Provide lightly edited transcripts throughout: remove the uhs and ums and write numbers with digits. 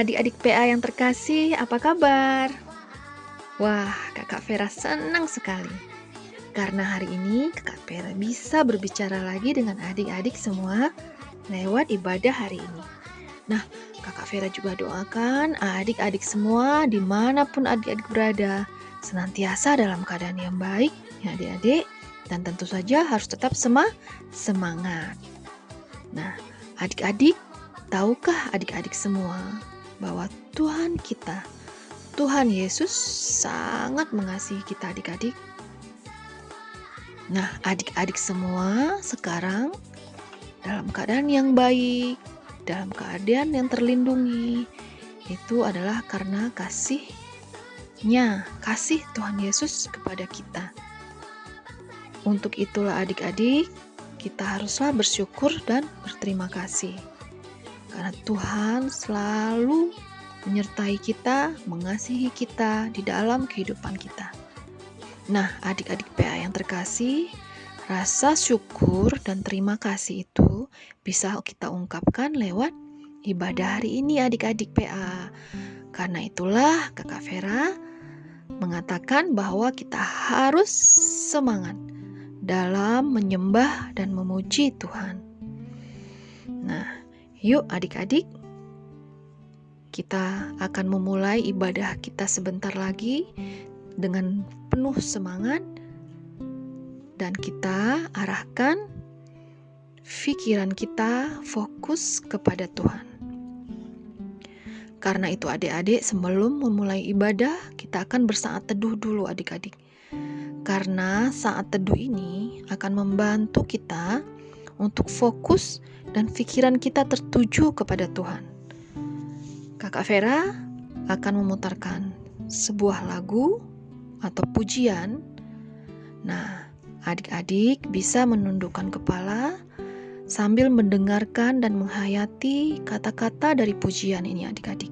adik-adik PA yang terkasih, apa kabar? Wah, Kakak Vera senang sekali. Karena hari ini Kakak Vera bisa berbicara lagi dengan adik-adik semua lewat ibadah hari ini. Nah, Kakak Vera juga doakan adik-adik semua dimanapun adik-adik berada, senantiasa dalam keadaan yang baik, ya adik-adik, dan tentu saja harus tetap semangat. Nah, adik-adik, tahukah adik-adik semua bahwa Tuhan kita, Tuhan Yesus sangat mengasihi kita adik-adik? Nah, adik-adik semua sekarang dalam keadaan yang baik, dalam keadaan yang terlindungi, itu adalah karena kasih Tuhan Yesus kepada kita. Untuk itulah adik-adik, kita haruslah bersyukur dan berterima kasih. Karena Tuhan selalu menyertai kita, mengasihi kita di dalam kehidupan kita. Nah, adik-adik PA yang terkasih, rasa syukur dan terima kasih itu bisa kita ungkapkan lewat ibadah hari ini adik-adik PA. Karena itulah Kakak Vera mengatakan bahwa kita harus semangat dalam menyembah dan memuji Tuhan. Nah, yuk adik-adik, kita akan memulai ibadah kita sebentar lagi dengan penuh semangat, dan kita arahkan pikiran kita fokus kepada Tuhan. Karena itu adik-adik, sebelum memulai ibadah, kita akan bersaat teduh dulu adik-adik. Karena saat teduh ini akan membantu kita untuk fokus dan pikiran kita tertuju kepada Tuhan. Kakak Vera akan memutarkan sebuah lagu atau pujian. Nah, adik-adik bisa menundukkan kepala sambil mendengarkan dan menghayati kata-kata dari pujian ini adik-adik.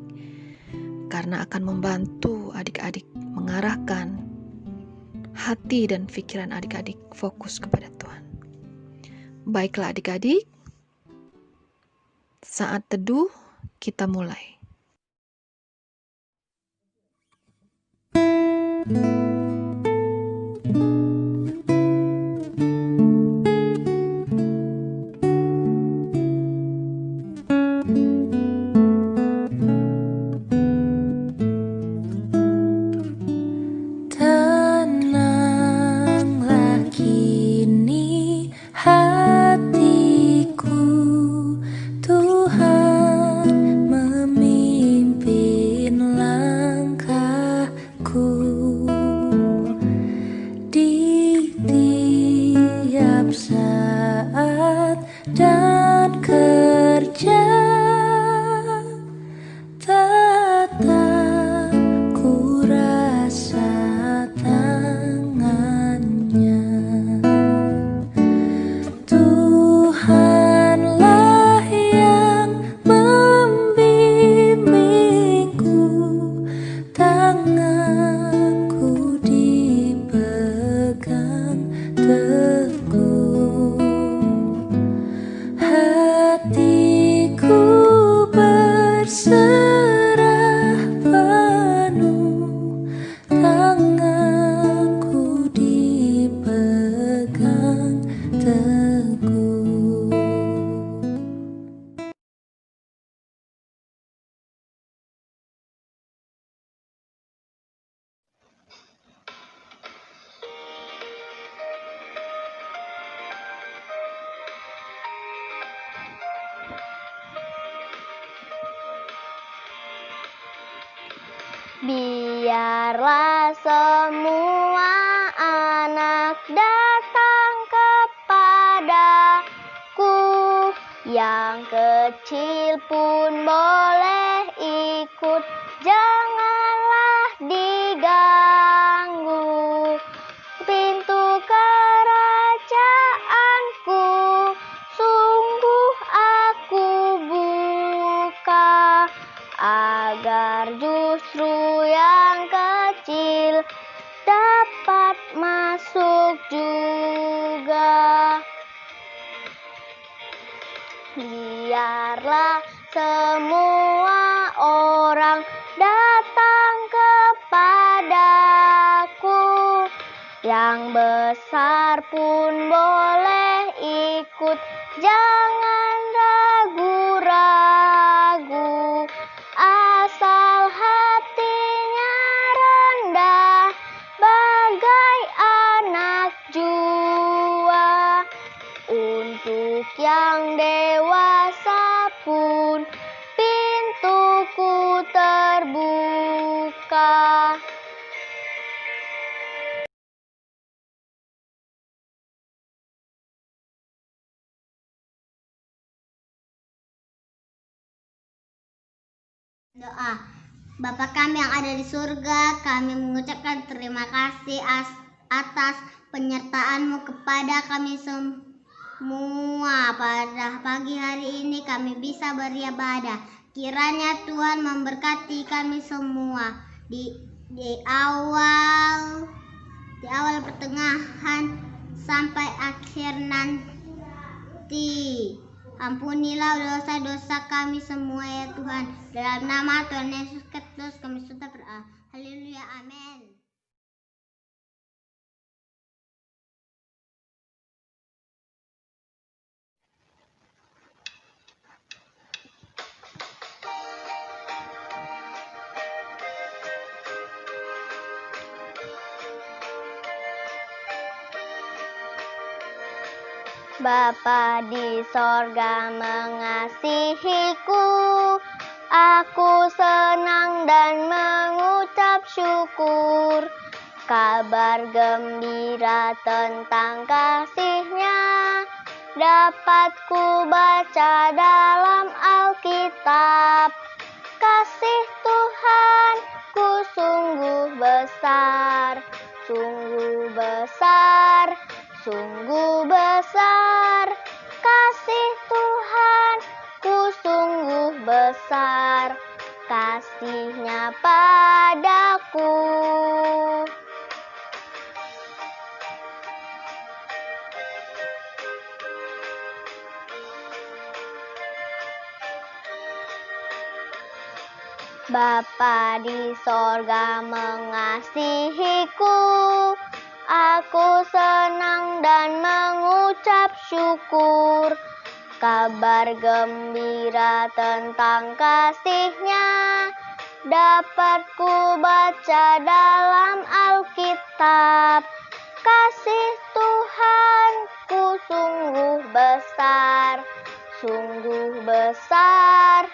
Karena akan membantu adik-adik mengarahkan hati dan pikiran adik-adik fokus kepada Tuhan. Baiklah adik-adik, saat teduh kita mulai. Biarlah semua anak datang kepadaku, yang kecil pun boleh ikut, janganlah diganggu. Pintu kerajaanku sungguh aku buka, agar justru yang kecil dapat masuk juga. Biarlah semua orang Yang besar pun boleh ikut, jangan ragu-ragu. Asal hatinya rendah, bagai anak jua. Untuk yang dewasa pun pintuku terbuka. Doa. Bapa kami yang ada di surga, kami mengucapkan terima kasih atas penyertaan-Mu kepada kami semua. Pada pagi hari ini kami bisa beribadah. Kiranya Tuhan memberkati kami semua di awal pertengahan sampai akhir nanti. Ampunilah dosa-dosa kami semua ya Tuhan. Dalam nama Tuhan Yesus Kristus kami sudah berdoa. Haleluya, amin. Bapa di sorga mengasihiku, aku senang dan mengucap syukur. Kabar gembira tentang kasih-Nya dapat ku baca dalam Alkitab. Kasih Tuhan ku sungguh besar, sungguh besar, sungguh besar. Kasih Tuhan ku sungguh besar, kasih-Nya padaku. Bapa di sorga mengasihiku, aku senang dan mengucap syukur. Kabar gembira tentang kasih-Nya dapat ku baca dalam Alkitab. Kasih Tuhan ku sungguh besar, sungguh besar,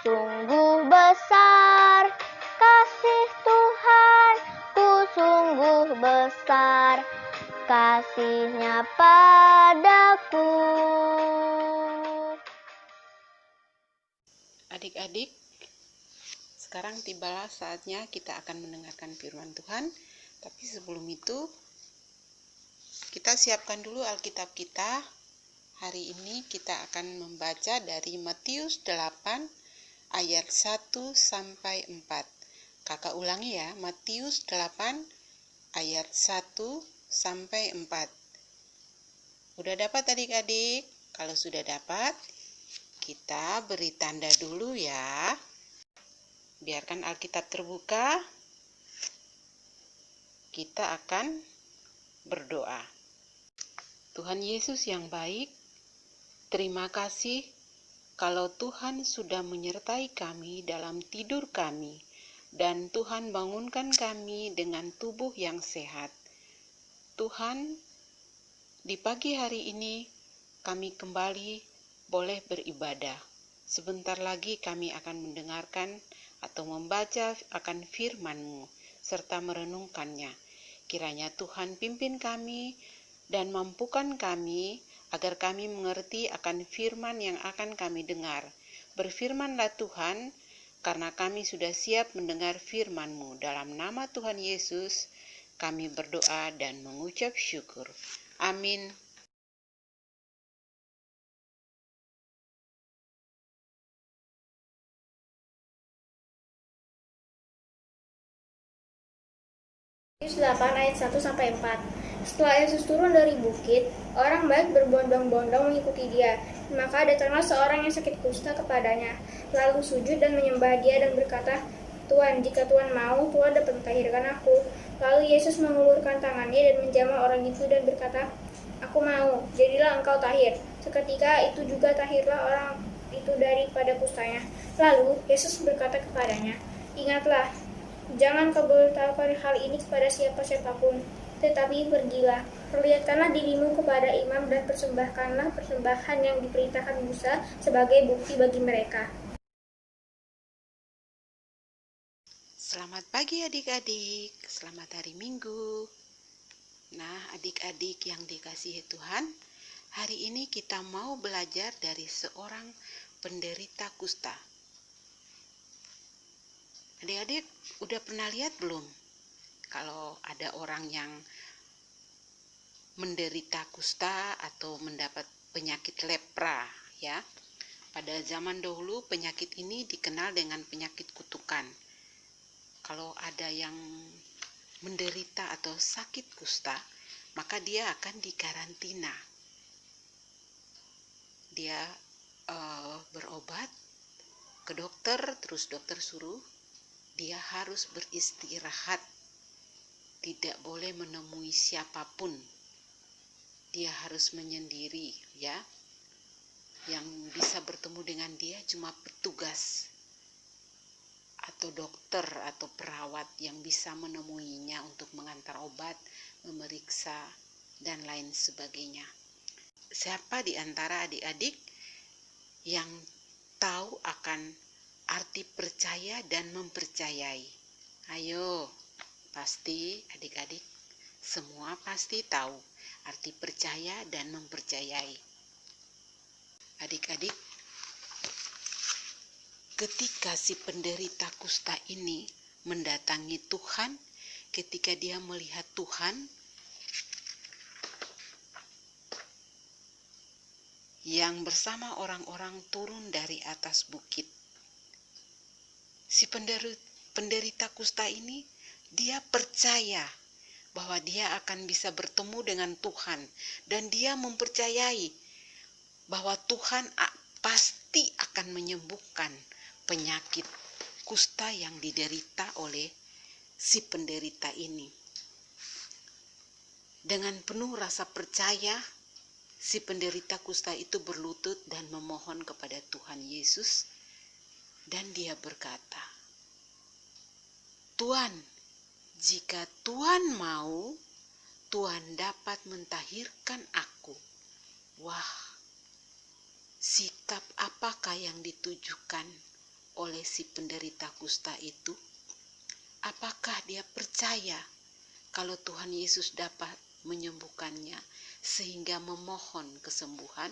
sungguh besar. Kasih Tuhan ku sungguh besar, kasih-Nya padaku. Adik-adik, sekarang tibalah saatnya kita akan mendengarkan firman Tuhan. Tapi sebelum itu, kita siapkan dulu Alkitab kita. Hari ini kita akan membaca dari Matius 8 ayat 1 sampai 4. Kakak ulangi ya, Matius 8 ayat 1 sampai 4. Udah dapat adik-adik? Kalau sudah dapat, kita beri tanda dulu ya. Biarkan Alkitab terbuka. Kita akan berdoa. Tuhan Yesus yang baik, terima kasih kalau Tuhan sudah menyertai kami dalam tidur kami, dan Tuhan bangunkan kami dengan tubuh yang sehat. Tuhan, di pagi hari ini kami kembali boleh beribadah. Sebentar lagi kami akan mendengarkan atau membaca akan firman-Mu serta merenungkannya. Kiranya Tuhan pimpin kami dan mampukan kami agar kami mengerti akan firman yang akan kami dengar. Berfirmanlah Tuhan, karena kami sudah siap mendengar firman-Mu. Dalam nama Tuhan Yesus, kami berdoa dan mengucap syukur. Amin. Matius 8 ayat 1 sampai 4. Setelah Yesus turun dari bukit, orang baik berbondong-bondong mengikuti Dia. Maka datanglah seorang yang sakit kusta kepadanya, lalu sujud dan menyembah Dia dan berkata, Tuhan, jika Tuhan mau, Tuhan dapat mentahirkan aku. Lalu Yesus mengulurkan tangannya dan menjamah orang itu dan berkata, aku mau, jadilah engkau tahir. Seketika itu juga tahirlah orang itu daripada kustanya. Lalu Yesus berkata kepadanya, ingatlah, jangan kau beritahukan hal ini kepada siapa-siapapun, tetapi pergilah, perlihatkanlah dirimu kepada imam dan persembahkanlah persembahan yang diperintahkan Musa sebagai bukti bagi mereka. Selamat pagi adik-adik, selamat hari Minggu. Nah, adik-adik yang dikasihi Tuhan, hari ini kita mau belajar dari seorang penderita kusta. Adik-adik udah pernah lihat belum kalau ada orang yang menderita kusta atau mendapat penyakit lepra ya? Pada zaman dahulu penyakit ini dikenal dengan penyakit kutukan. Kalau ada yang menderita atau sakit kusta, maka dia akan dikarantina. Dia berobat ke dokter, terus dokter suruh dia harus beristirahat, tidak boleh menemui siapapun. Dia harus menyendiri, ya. Yang bisa bertemu dengan dia cuma petugas atau dokter atau perawat yang bisa menemuinya untuk mengantar obat, memeriksa, dan lain sebagainya. Siapa di antara adik-adik yang tahu akan arti percaya dan mempercayai? Ayo, pasti adik-adik semua pasti tahu arti percaya dan mempercayai. Adik-adik, ketika si penderita kusta ini mendatangi Tuhan, ketika dia melihat Tuhan yang bersama orang-orang turun dari atas bukit, si penderita kusta ini dia percaya bahwa dia akan bisa bertemu dengan Tuhan, dan dia mempercayai bahwa Tuhan pasti akan menyembuhkan penyakit kusta yang diderita oleh si penderita ini. Dengan penuh rasa percaya, si penderita kusta itu berlutut dan memohon kepada Tuhan Yesus, dan dia berkata, Tuhan, jika Tuhan mau, Tuhan dapat mentahirkan aku. Wah, sikap apakah yang ditujukan oleh si penderita kusta itu? Apakah dia percaya kalau Tuhan Yesus dapat menyembuhkannya sehingga memohon kesembuhan?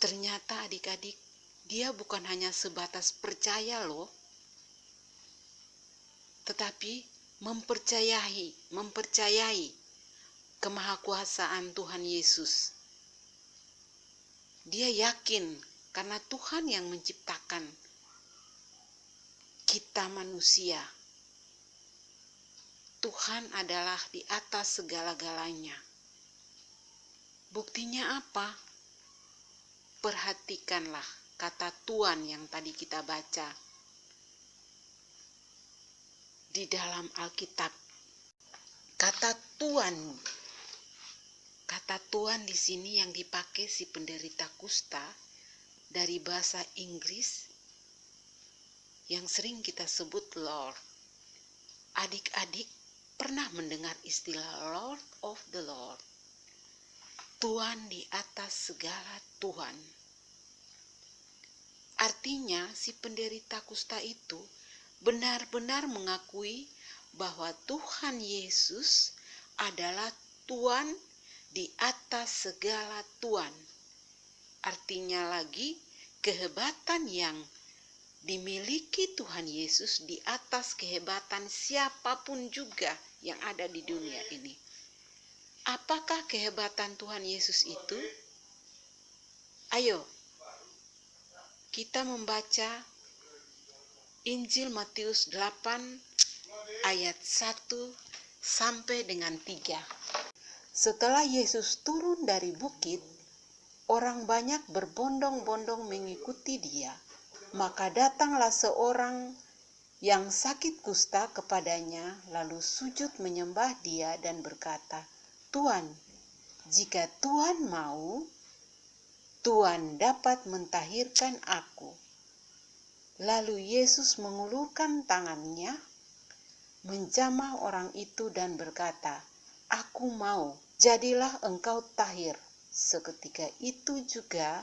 Ternyata adik-adik, dia bukan hanya sebatas percaya loh, tetapi mempercayai kemahakuasaan Tuhan Yesus. Dia yakin karena Tuhan yang menciptakan kita manusia. Tuhan adalah di atas segala-galanya. Buktinya apa? Perhatikanlah kata Tuhan yang tadi kita baca di dalam Alkitab. Kata Tuhan di sini yang dipakai si penderita kusta dari bahasa Inggris yang sering kita sebut Lord. Adik-adik pernah mendengar istilah Lord of the Lord? Tuhan di atas segala Tuhan. Artinya si penderita kusta itu benar-benar mengakui bahwa Tuhan Yesus adalah Tuhan di atas segala Tuhan. Artinya lagi, kehebatan yang dimiliki Tuhan Yesus di atas kehebatan siapapun juga yang ada di dunia ini. Apakah kehebatan Tuhan Yesus itu? Ayo, kita membaca Injil Matius 8 ayat 1 sampai dengan 3. Setelah Yesus turun dari bukit, orang banyak berbondong-bondong mengikuti dia. Maka datanglah seorang yang sakit kusta kepadanya, lalu sujud menyembah dia dan berkata, "Tuan, jika Tuan mau, Tuan dapat mentahirkan aku." Lalu Yesus mengulurkan tangannya, menjamah orang itu dan berkata, "Aku mau, jadilah engkau tahir." Seketika itu juga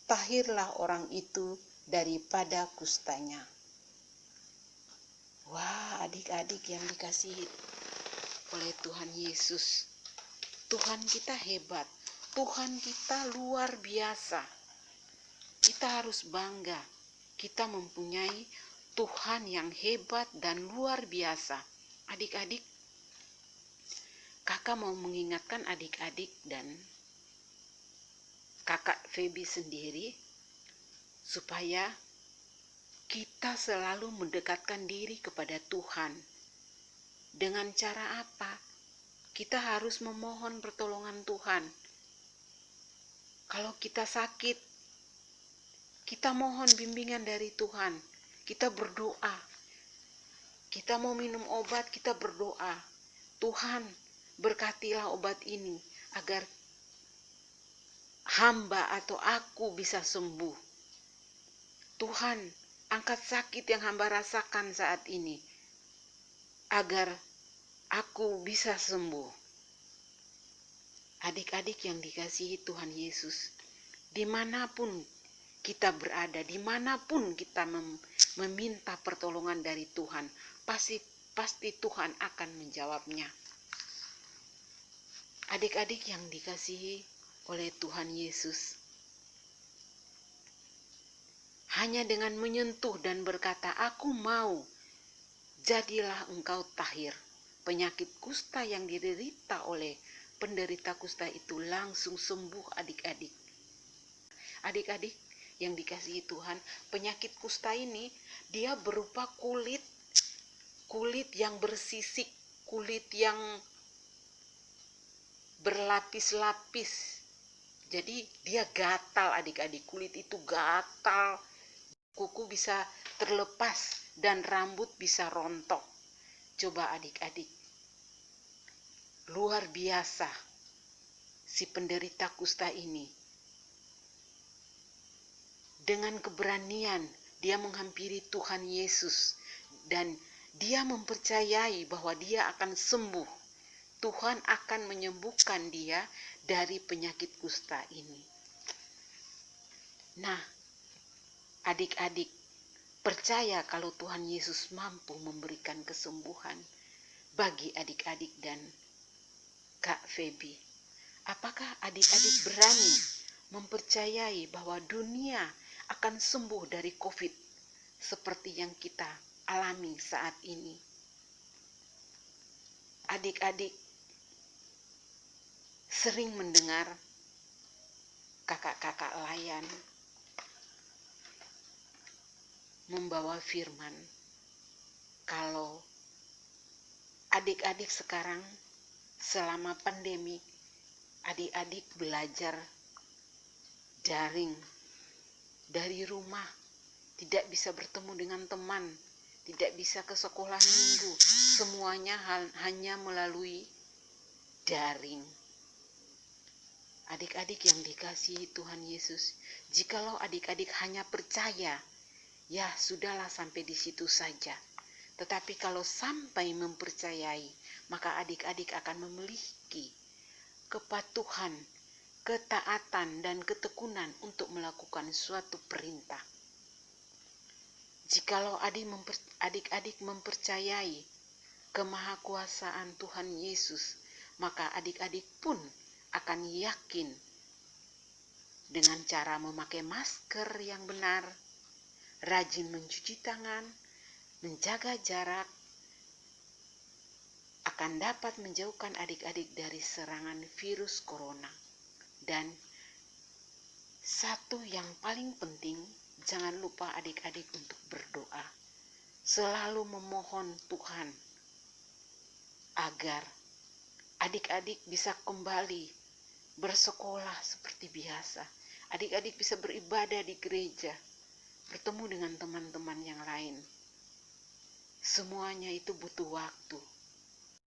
tahirlah orang itu daripada kustanya. Wah, adik-adik yang dikasihi oleh Tuhan Yesus, Tuhan kita hebat, Tuhan kita luar biasa. Kita harus bangga, kita mempunyai Tuhan yang hebat dan luar biasa. Adik-adik, kakak mau mengingatkan adik-adik dan kakak Feby sendiri, supaya kita selalu mendekatkan diri kepada Tuhan. Dengan cara apa? Kita harus memohon pertolongan Tuhan. Kalau kita sakit, kita mohon bimbingan dari Tuhan. Kita berdoa. Kita mau minum obat, kita berdoa. Tuhan, berkatilah obat ini agar hamba atau aku bisa sembuh. Tuhan, angkat sakit yang hamba rasakan saat ini agar aku bisa sembuh. Adik-adik yang dikasihi Tuhan Yesus, dimanapun kita berada, dimanapun kita meminta pertolongan dari Tuhan, pasti Tuhan akan menjawabnya. Adik-adik yang dikasihi oleh Tuhan Yesus, hanya dengan menyentuh dan berkata, "Aku mau," jadilah engkau tahir. Penyakit kusta yang diderita oleh penderita kusta itu langsung sembuh, adik-adik. Adik-adik yang dikasihi Tuhan, penyakit kusta ini dia berupa kulit yang bersisik, kulit yang berlapis-lapis. Jadi dia gatal, adik-adik, kulit itu gatal, kuku bisa terlepas dan rambut bisa rontok. Coba adik-adik, luar biasa si penderita kusta ini. Dengan keberanian dia menghampiri Tuhan Yesus dan dia mempercayai bahwa dia akan sembuh. Tuhan akan menyembuhkan dia dari penyakit kusta ini. Nah, adik-adik, percaya kalau Tuhan Yesus mampu memberikan kesembuhan bagi adik-adik dan Kak Feby. Apakah adik-adik berani mempercayai bahwa dunia akan sembuh dari COVID seperti yang kita alami saat ini? Adik-adik sering mendengar kakak-kakak layan membawa firman kalau adik-adik sekarang selama pandemi, adik-adik belajar daring dari rumah, tidak bisa bertemu dengan teman, tidak bisa ke sekolah minggu, semuanya hanya melalui daring. Adik-adik yang dikasihi Tuhan Yesus, jikalau adik-adik hanya percaya, ya sudahlah sampai di situ saja. Tetapi kalau sampai mempercayai, maka adik-adik akan memiliki kepatuhan, ketaatan, dan ketekunan untuk melakukan suatu perintah. Jikalau adik-adik mempercayai kemahakuasaan Tuhan Yesus, maka adik-adik pun akan yakin dengan cara memakai masker yang benar, rajin mencuci tangan, menjaga jarak, akan dapat menjauhkan adik-adik dari serangan virus corona. Dan satu yang paling penting, jangan lupa adik-adik untuk berdoa. Selalu memohon Tuhan agar adik-adik bisa kembali bersekolah seperti biasa. Adik-adik bisa beribadah di gereja. bertemu dengan teman-teman yang lain. Semuanya itu butuh waktu.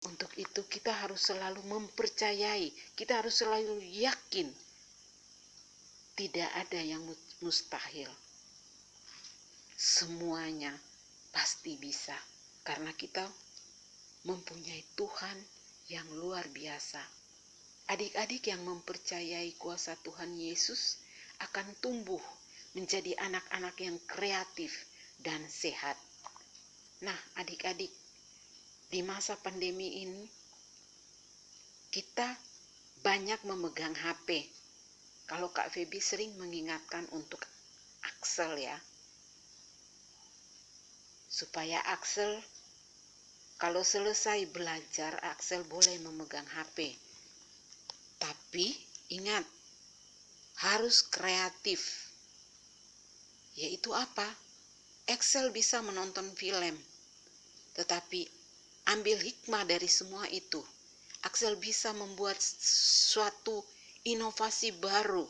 Untuk itu kita harus selalu mempercayai, kita harus selalu yakin tidak ada yang mustahil. Semuanya pasti bisa karena kita mempunyai Tuhan yang luar biasa. Adik-adik yang mempercayai kuasa Tuhan Yesus akan tumbuh menjadi anak-anak yang kreatif dan sehat. Nah, adik-adik, di masa pandemi ini kita banyak memegang HP. Kalau Kak Feby sering mengingatkan untuk Axel ya. Supaya Axel kalau selesai belajar, Axel boleh memegang HP. Tapi ingat, harus kreatif. Yaitu apa? Axel bisa menonton film. Tetapi ambil hikmah dari semua itu. Axel bisa membuat suatu inovasi baru.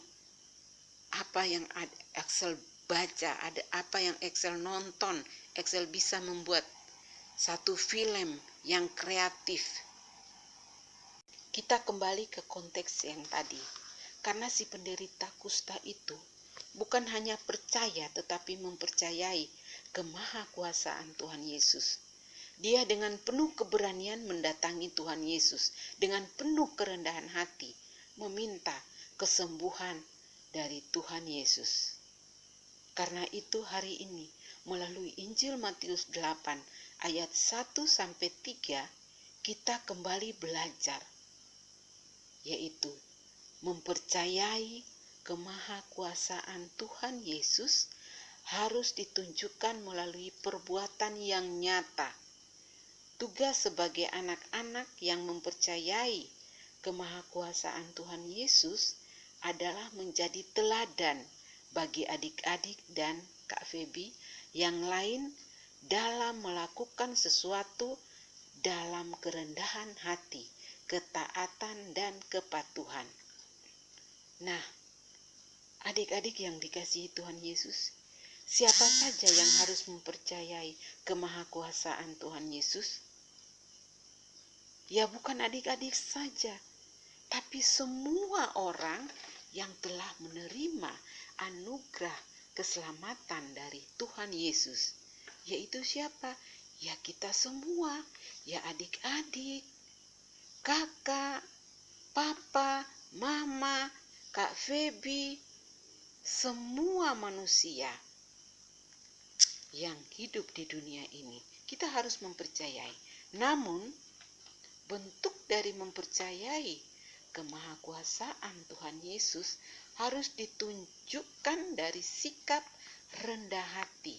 Apa yang Axel baca, ada apa yang Axel nonton, Axel bisa membuat satu film yang kreatif. Kita kembali ke konteks yang tadi. Karena si penderita kusta itu bukan hanya percaya tetapi mempercayai kemahakuasaan Tuhan Yesus. Dia dengan penuh keberanian mendatangi Tuhan Yesus, dengan penuh kerendahan hati, meminta kesembuhan dari Tuhan Yesus. Karena itu hari ini, melalui Injil Matius 8 ayat 1-3, kita kembali belajar, yaitu mempercayai kemahakuasaan Tuhan Yesus harus ditunjukkan melalui perbuatan yang nyata. Tugas sebagai anak-anak yang mempercayai kemahakuasaan Tuhan Yesus adalah menjadi teladan bagi adik-adik dan Kak Feby yang lain dalam melakukan sesuatu dalam kerendahan hati, ketaatan dan kepatuhan. Nah, adik-adik yang dikasihi Tuhan Yesus, siapa saja yang harus mempercayai kemahakuasaan Tuhan Yesus? Ya bukan adik-adik saja, tapi semua orang yang telah menerima anugerah keselamatan dari Tuhan Yesus. Yaitu siapa? Ya kita semua, ya adik-adik, kakak, papa, mama, Kak Feby, semua manusia yang hidup di dunia ini. Kita harus mempercayai. Namun, bentuk dari mempercayai kemahakuasaan Tuhan Yesus harus ditunjukkan dari sikap rendah hati,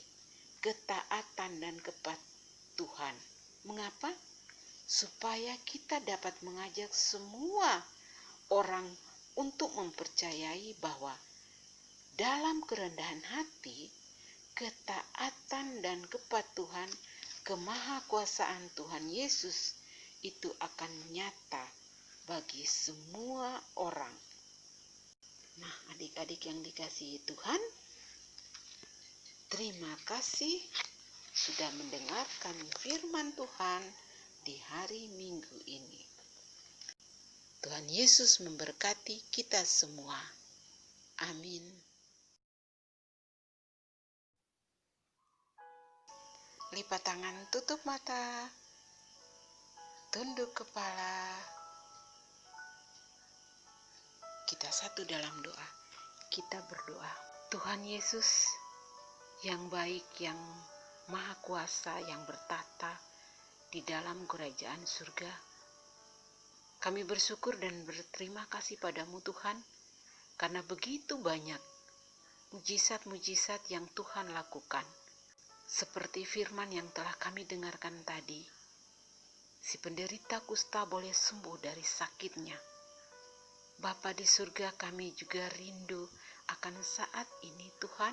ketaatan dan kepatuhan. Mengapa? Supaya kita dapat mengajak semua orang untuk mempercayai bahwa dalam kerendahan hati, ketaatan dan kepatuhan kemahakuasaan Tuhan Yesus itu akan nyata bagi semua orang. Nah, adik-adik yang dikasihi Tuhan, terima kasih sudah mendengarkan firman Tuhan di hari Minggu ini. Tuhan Yesus memberkati kita semua. Amin. Lipat tangan, tutup mata, tunduk kepala. Kita satu dalam doa. Kita berdoa. Tuhan Yesus yang baik, yang maha kuasa, yang bertata di dalam kerajaan surga, kami bersyukur dan berterima kasih padamu Tuhan, karena begitu banyak mujizat-mujizat yang Tuhan lakukan. Seperti firman yang telah kami dengarkan tadi, si penderita kusta boleh sembuh dari sakitnya. Bapa di surga, kami juga rindu akan saat ini Tuhan,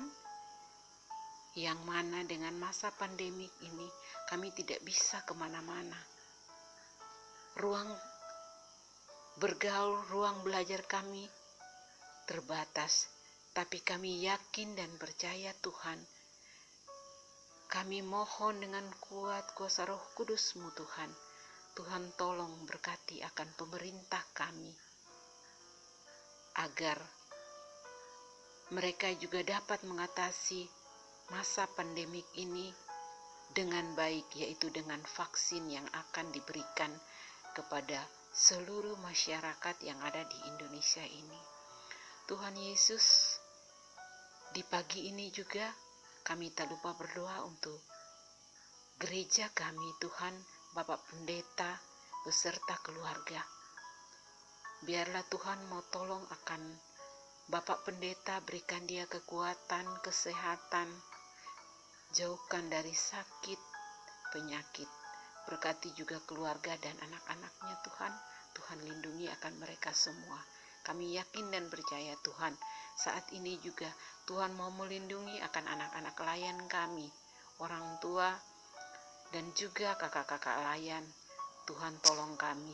yang mana dengan masa pandemik ini kami tidak bisa kemana-mana. Ruang bergaul, ruang belajar kami terbatas, tapi kami yakin dan percaya Tuhan, Kami mohon dengan kuat kuasa Roh Kudus-Mu Tuhan. Tuhan tolong berkati akan pemerintah kami, agar mereka juga dapat mengatasi masa pandemik ini dengan baik, yaitu dengan vaksin yang akan diberikan kepada seluruh masyarakat yang ada di Indonesia ini. Tuhan Yesus, di pagi ini juga kami tak lupa berdoa untuk gereja kami, Tuhan, Bapak Pendeta beserta keluarga. Biarlah Tuhan mau tolong akan Bapak Pendeta, berikan dia kekuatan, kesehatan, jauhkan dari sakit, penyakit. Berkati juga keluarga dan anak-anaknya Tuhan. Tuhan lindungi akan mereka semua. Kami yakin dan percaya Tuhan, saat ini juga Tuhan mau melindungi akan anak-anak layan kami, orang tua, dan juga kakak-kakak layan. Tuhan tolong kami.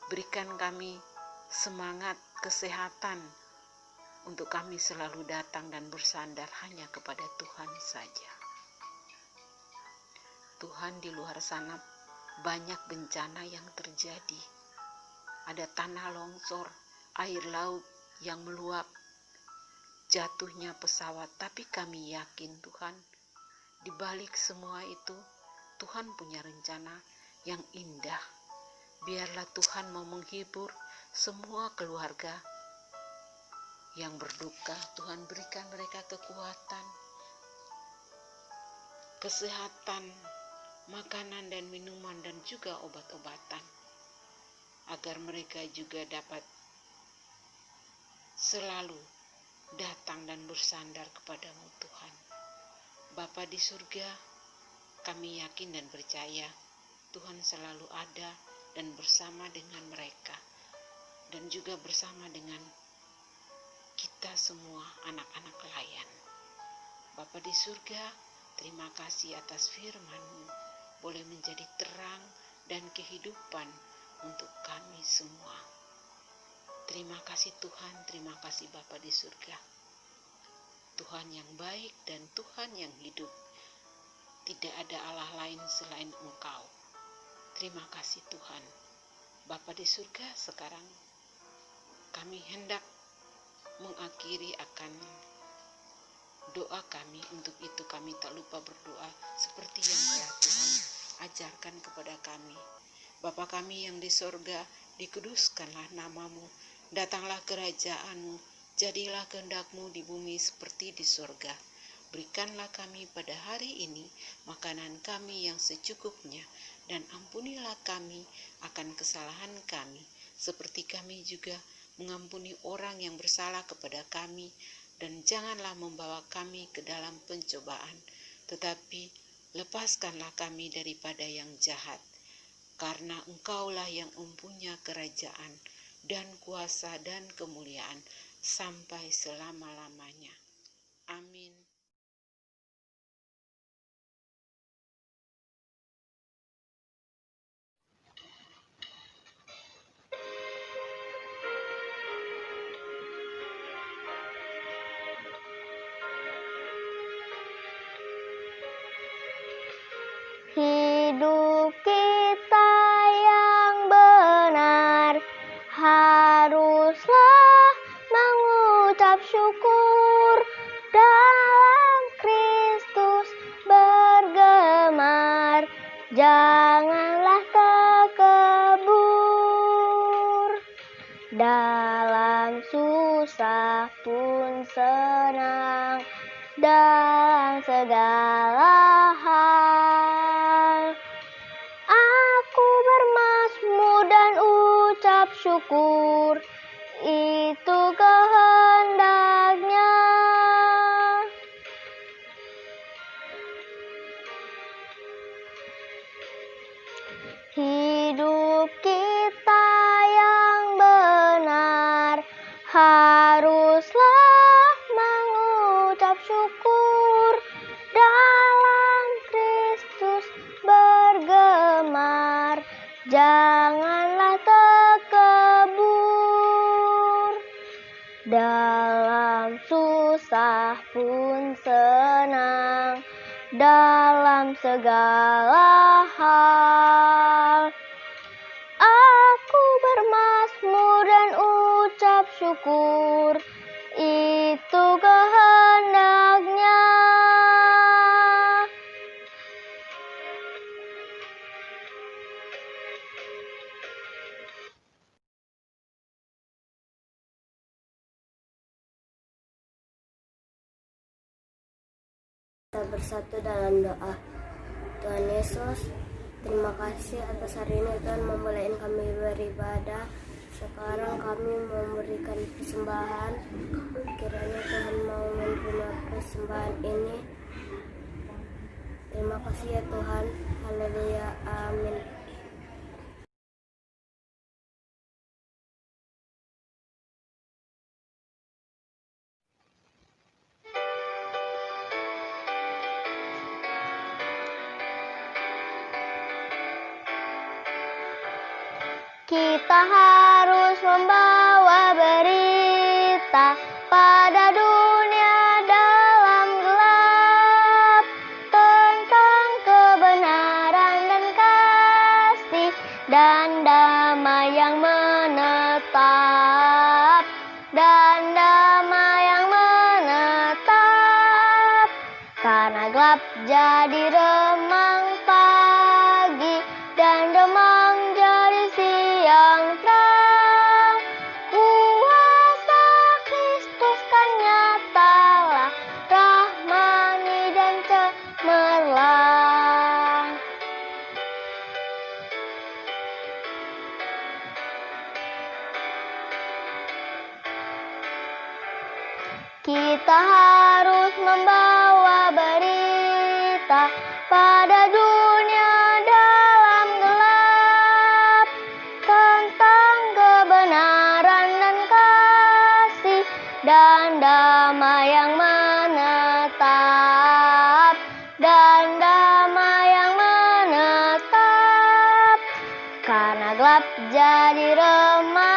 Berikan kami semangat, kesehatan, untuk kami selalu datang dan bersandar hanya kepada Tuhan saja. Tuhan, di luar sana banyak bencana yang terjadi. Ada tanah longsor, air laut yang meluap, jatuhnya pesawat. Tapi kami yakin Tuhan, di balik semua itu Tuhan punya rencana yang indah. Biarlah Tuhan mau menghibur semua keluarga yang berduka. Tuhan berikan mereka kekuatan, kesehatan, makanan dan minuman, dan juga obat-obatan, agar mereka juga dapat selalu datang dan bersandar kepadamu Tuhan. Bapa di surga, kami yakin dan percaya Tuhan selalu ada dan bersama dengan mereka, dan juga bersama dengan kita semua anak-anak layan. Bapa di surga, terima kasih atas firman-Mu, boleh menjadi terang dan kehidupan untuk kami semua. Terima kasih Tuhan, terima kasih Bapa di surga. Tuhan yang baik dan Tuhan yang hidup. Tidak ada Allah lain selain Engkau. Terima kasih Tuhan. Bapa di surga, sekarang kami hendak mengakhiri akan doa kami. Untuk itu kami tak lupa berdoa seperti yang telah Tuhan ajarkan kepada kami. Bapa kami yang di sorga, dikuduskanlah nama-Mu, datanglah kerajaan-Mu, jadilah kehendak-Mu di bumi seperti di sorga. Berikanlah kami pada hari ini makanan kami yang secukupnya, dan ampunilah kami akan kesalahan kami, seperti kami juga mengampuni orang yang bersalah kepada kami. Dan janganlah membawa kami ke dalam pencobaan, tetapi lepaskanlah kami daripada yang jahat. Karena Engkaulah yang mempunyai kerajaan dan kuasa dan kemuliaan sampai selama-lamanya. Amin. Hidup kita yang benar haruslah mengucap syukur, dalam Kristus bergemar, janganlah takabur. Dalam susah pun senang, dalam segala hal aku bermazmur dan ucap syukur, itu kehendaknya. Hidup kita yang benar haruslah mengucap syukur, dalam Kristus bergemar, janganlah takabur. Dalam susah pun senang, dalam segala hal. Aku bermazmur dan ucap syukur, itu kehendaknya. Kita bersatu dalam doa. Tuhan Yesus, terima kasih atas hari ini Tuhan membolehin kami beribadah. Sekarang kami memberikan persembahan. Kiranya Tuhan mau menerima persembahan ini. Terima kasih ya Tuhan. Haleluya. Amin. Kita harus membawa berita pada dunia dalam gelap tentang kebenaran dan kasih dan damai yang menetap, dan damai yang menetap. Karena gelap jadi remang pagi dan remang jadi siang terang. Kuasa Kristus kan nyatalah, rahmani dan cemerlang. Kita harus membawa berita pada dunia dalam gelap tentang kebenaran dan kasih dan damai yang menetap, dan damai yang menetap. Karena gelap jadi remang